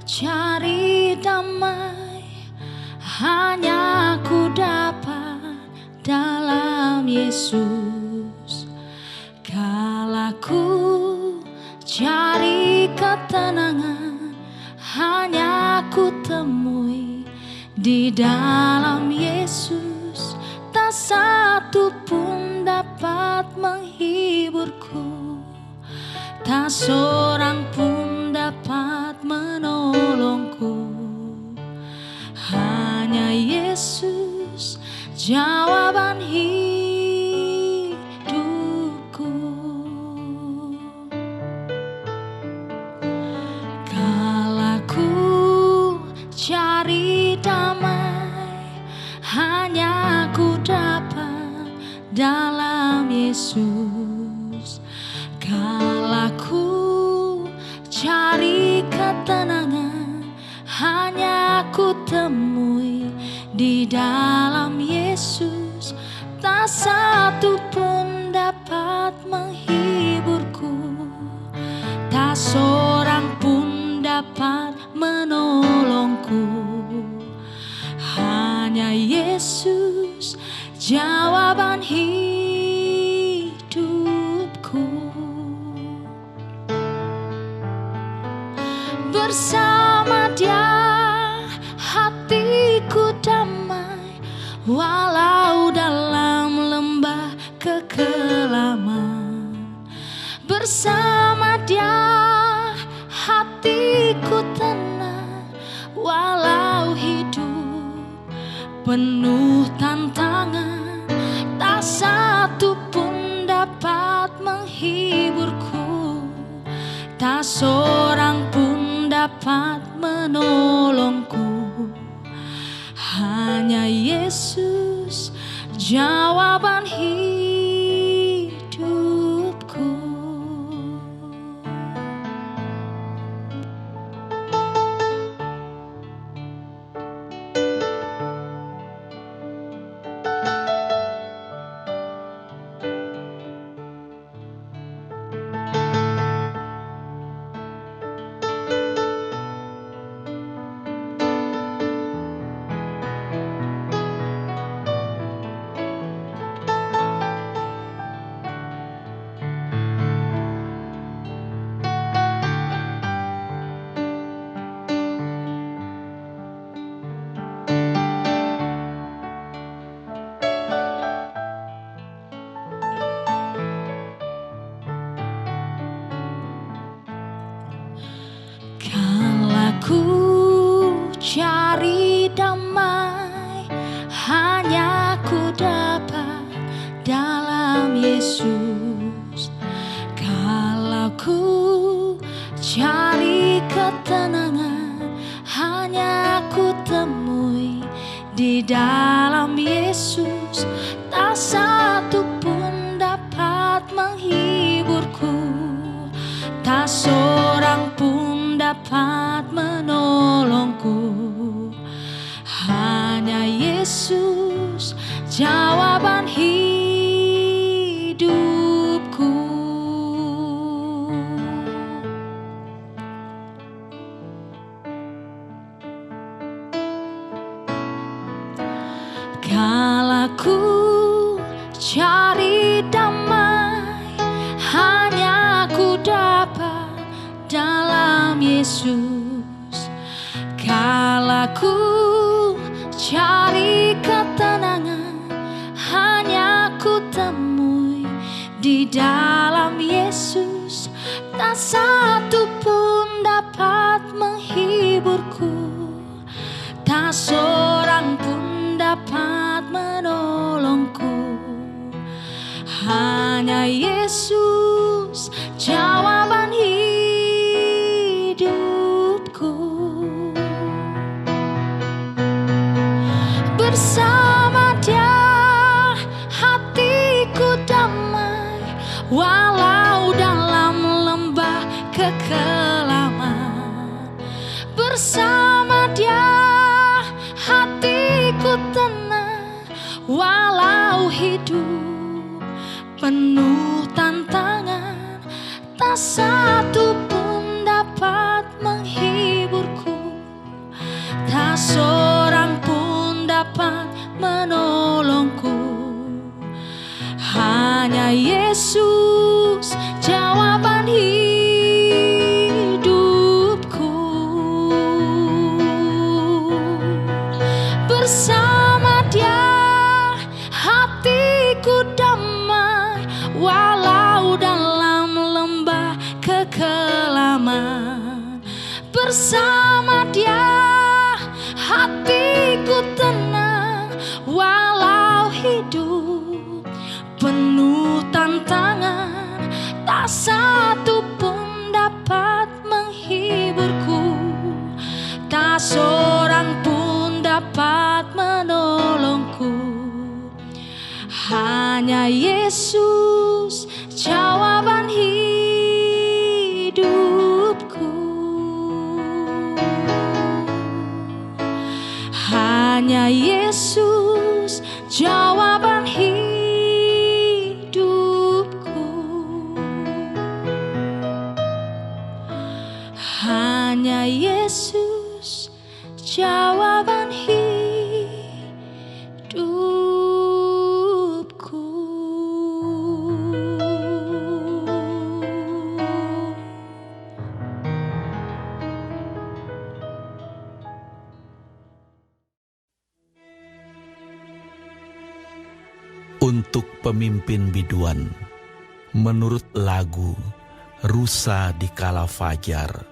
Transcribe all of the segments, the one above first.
cari damai hanya ku dapat dalam Yesus. Kala ku cari ketenangan hanya ku temui di dalam Yesus. Tak satu pun dapat menghiburku, tak seorang pun dapat menolongku. Hanya Yesus jawaban hidupku. Kala ku cari damai hanya ku dapat dalam Yesus. Kala ku cari ketenangan hanya ku temui di dalam Yesus. Tak satu pun dapat menghiburku, tak seorang pun dapat menolongku. Hanya Yesus jawaban hidupku. Bersama Dia hatiku damai, walau dalam lembah kekelaman. Bersama Dia hatiku tenang, walau hidup penuh tantangan. Tak satu pun dapat menghiburku, tak seorang pun dapat menolongku. Hanya Yesus jawaban hidupku. Kala ku cari damai hanya ku dapat dalam Yesus. Kala ku cari ketenangan hanya ku temui di dalam Yesus. Tak satu pun dapat menghiburku, tak seorang pun dapat menolongku. Hanya Yesus jawaban hidupku. Kala ku cari damai hanya ku dapat dalam Yesus. Kala ku cari ketenangan hanya ku temui di dalam Yesus. Tak satu pun dapat menghiburku, tak seorang pun dapat menolongku. Hanya Yesus jawaban hidupku. Bersama Dia hatiku damai, walau dalam lembah kekelaman. Bersama Dia hatiku tenang, walau hidup penuh tantangan. Tak satu pun dapat menghiburku, nyaman bersama Dia. Hatiku tenang walau hidup penuh tantangan, tak satu pun dapat menghiburku, tak seorang pun dapat menolongku. Hanya Yesus jawaban hidupku. Hanya Yesus jawaban hidupku. Hanya Yesus jawaban hidupku. Untuk pemimpin biduan, menurut lagu Rusa di Kala Fajar,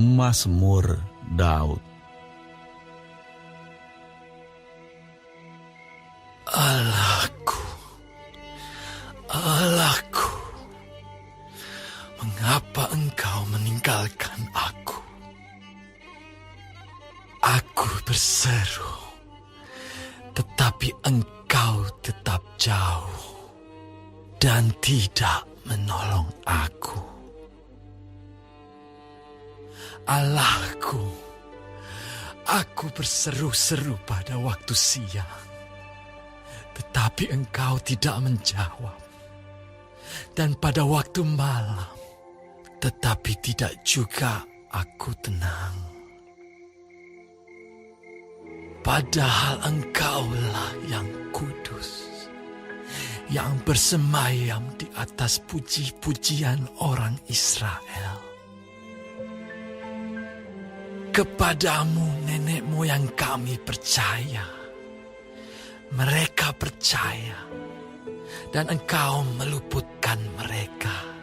Mazmur Daud. Allahku, Allahku, mengapa Engkau meninggalkan aku? Aku berseru, tetapi Engkau tetap jauh dan tidak menolong aku. Allahku, aku berseru-seru pada waktu siang, tetapi Engkau tidak menjawab. Dan pada waktu malam, tetapi tidak juga aku tenang. Padahal Engkaulah yang kudus, yang bersemayam di atas puji-pujian orang Israel. Kepadamu nenek moyang kami percaya. Mereka percaya, dan Engkau meluputkan mereka.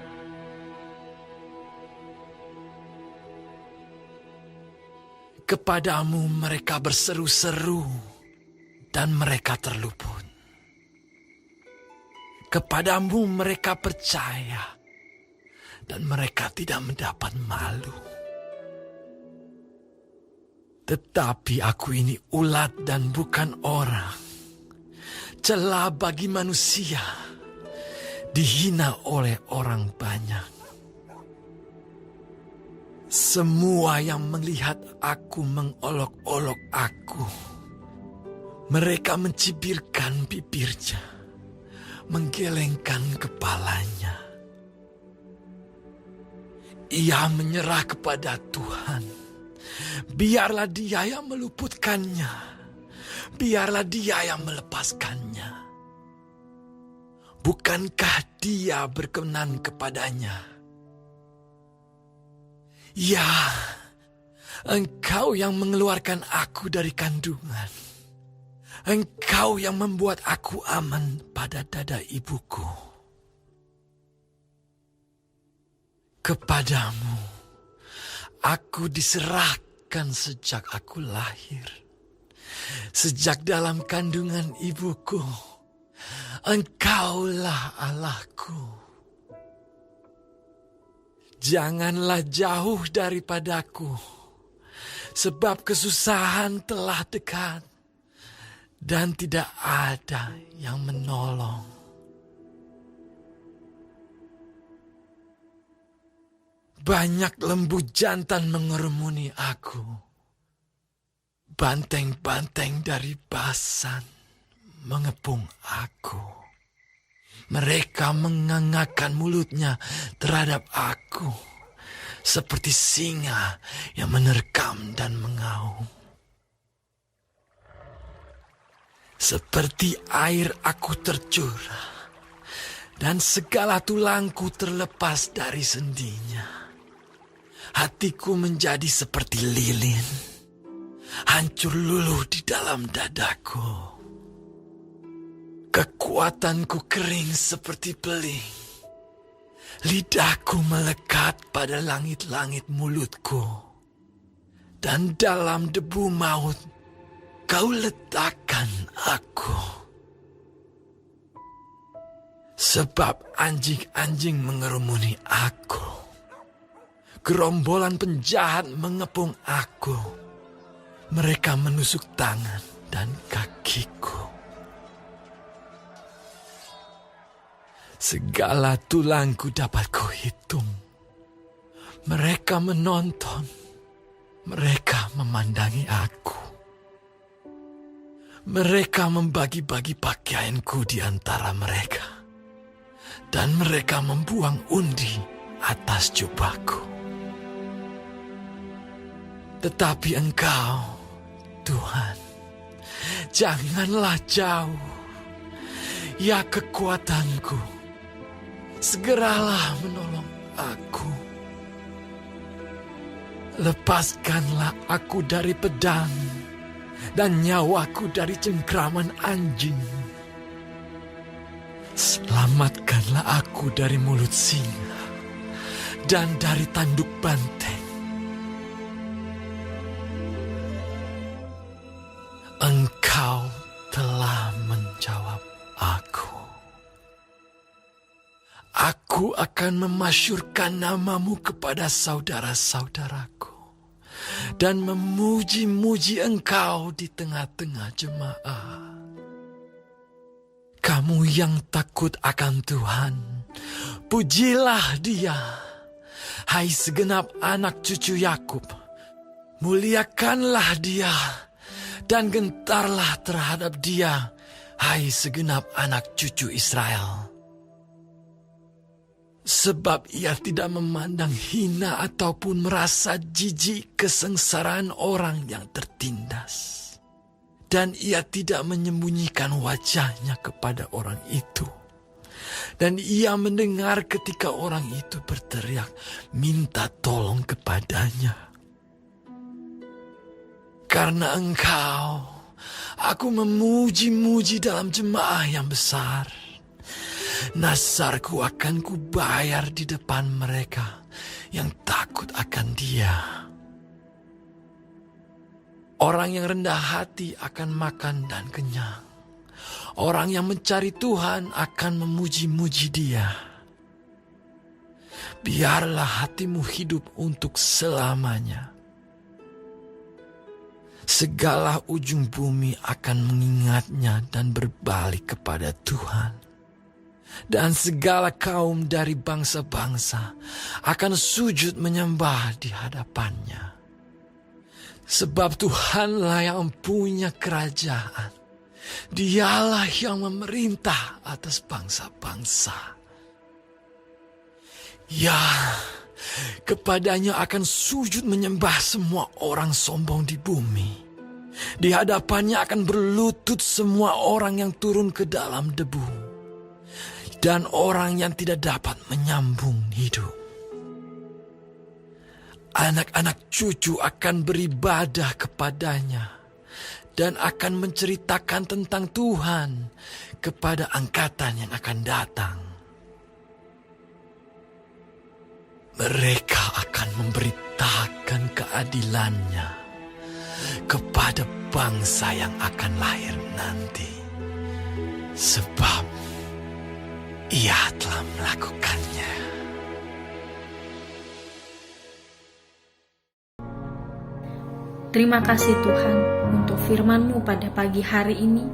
Kepadamu mereka berseru-seru, dan mereka terluput. Kepadamu mereka percaya, dan mereka tidak mendapat malu. Tetapi aku ini ulat dan bukan orang, celah bagi manusia, dihina oleh orang banyak. Semua yang melihat aku mengolok-olok aku. Mereka mencibirkan bibirnya, menggelengkan kepalanya. Ia menyerah kepada Tuhan. Biarlah Dia yang meluputkannya. Biarlah Dia yang melepaskannya. Bukankah Dia berkenan kepadanya? Ya, Engkau yang mengeluarkan aku dari kandungan. Engkau yang membuat aku aman pada dada ibuku. Kepadamu aku diserahkan sejak aku lahir. Sejak dalam kandungan ibuku, Engkaulah Allahku. Janganlah jauh daripadaku, sebab kesusahan telah dekat, dan tidak ada yang menolong. Banyak lembu jantan mengerumuni aku. Banteng-banteng dari Basan mengepung aku. Mereka mengangakkan mulutnya terhadap aku, seperti singa yang menerkam dan mengaum. Seperti air aku tercurah, dan segala tulangku terlepas dari sendinya. Hatiku menjadi seperti lilin, hancur luluh di dalam dadaku. Kekuatanku kering seperti beling, Lidahku melekat pada langit-langit mulutku, dan dalam debu maut kau letakkan aku. Sebab anjing-anjing mengerumuni aku, gerombolan penjahat mengepung aku. Mereka menusuk tangan dan kakiku. Segala tulangku dapat kuhitung. Mereka menonton, mereka memandangi aku. Mereka membagi-bagi pakaianku di antara mereka, dan mereka membuang undi atas jubahku. Tetapi Engkau, Tuhan, janganlah jauh. Ya kekuatanku, segeralah menolong aku. Lepaskanlah aku dari pedang, dan nyawaku dari cengkraman anjing. Selamatkanlah aku dari mulut singa, dan dari tanduk banteng. Engkau telah menjawab aku. Aku akan memasyurkan namamu kepada saudara-saudaraku, dan memuji-muji Engkau di tengah-tengah jemaah. Kamu yang takut akan Tuhan, pujilah Dia. Hai segenap anak cucu Yakub, muliakanlah Dia, dan gentarlah terhadap Dia, hai segenap anak cucu Israel. Sebab Ia tidak memandang hina ataupun merasa jijik kesengsaraan orang yang tertindas. Dan Ia tidak menyembunyikan wajahnya kepada orang itu. Dan Ia mendengar ketika orang itu berteriak minta tolong kepadanya. Karena Engkau, aku memuji-muji dalam jemaah yang besar. Nasarku akan kubayar di depan mereka yang takut akan Dia. Orang yang rendah hati akan makan dan kenyang. Orang yang mencari Tuhan akan memuji-muji Dia. Biarlah hatimu hidup untuk selamanya. Segala ujung bumi akan mengingatnya dan berbalik kepada Tuhan. Dan segala kaum dari bangsa-bangsa akan sujud menyembah di hadapannya. Sebab Tuhanlah yang punya kerajaan. Dialah yang memerintah atas bangsa-bangsa. Ya, kepadanya akan sujud menyembah semua orang sombong di bumi. Di hadapannya akan berlutut semua orang yang turun ke dalam debu. Dan orang yang tidak dapat menyambung hidup. Anak-anak cucu akan beribadah kepadanya dan akan menceritakan tentang Tuhan kepada angkatan yang akan datang. Mereka akan memberitakan keadilannya kepada bangsa yang akan lahir nanti. Sebab Ia telah melakukannya. Terima kasih Tuhan untuk firman-Mu pada pagi hari ini.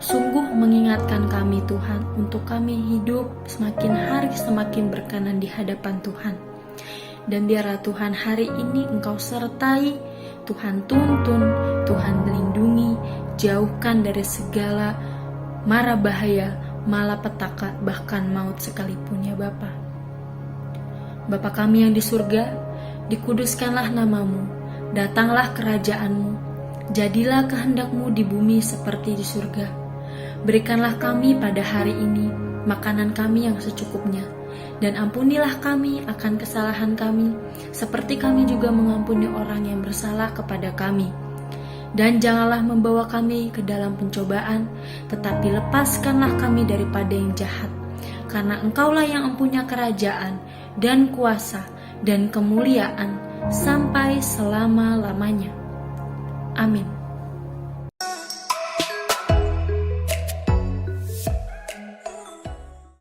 Sungguh mengingatkan kami Tuhan untuk kami hidup semakin hari semakin berkenan di hadapan Tuhan. Dan biarlah Tuhan hari ini Engkau sertai, Tuhan tuntun, Tuhan lindungi, jauhkan dari segala mara bahaya, malapetaka, bahkan maut sekalipun ya Bapa. Bapa kami yang di surga, dikuduskanlah namamu, datanglah kerajaan-Mu, jadilah kehendak-Mu di bumi seperti di surga. Berikanlah kami pada hari ini makanan kami yang secukupnya, dan ampunilah kami akan kesalahan kami, seperti kami juga mengampuni orang yang bersalah kepada kami. Dan janganlah membawa kami ke dalam pencobaan, tetapi lepaskanlah kami daripada yang jahat. karena Engkaulah yang mempunyai kerajaan dan kuasa dan kemuliaan sampai selama-lamanya. Amin.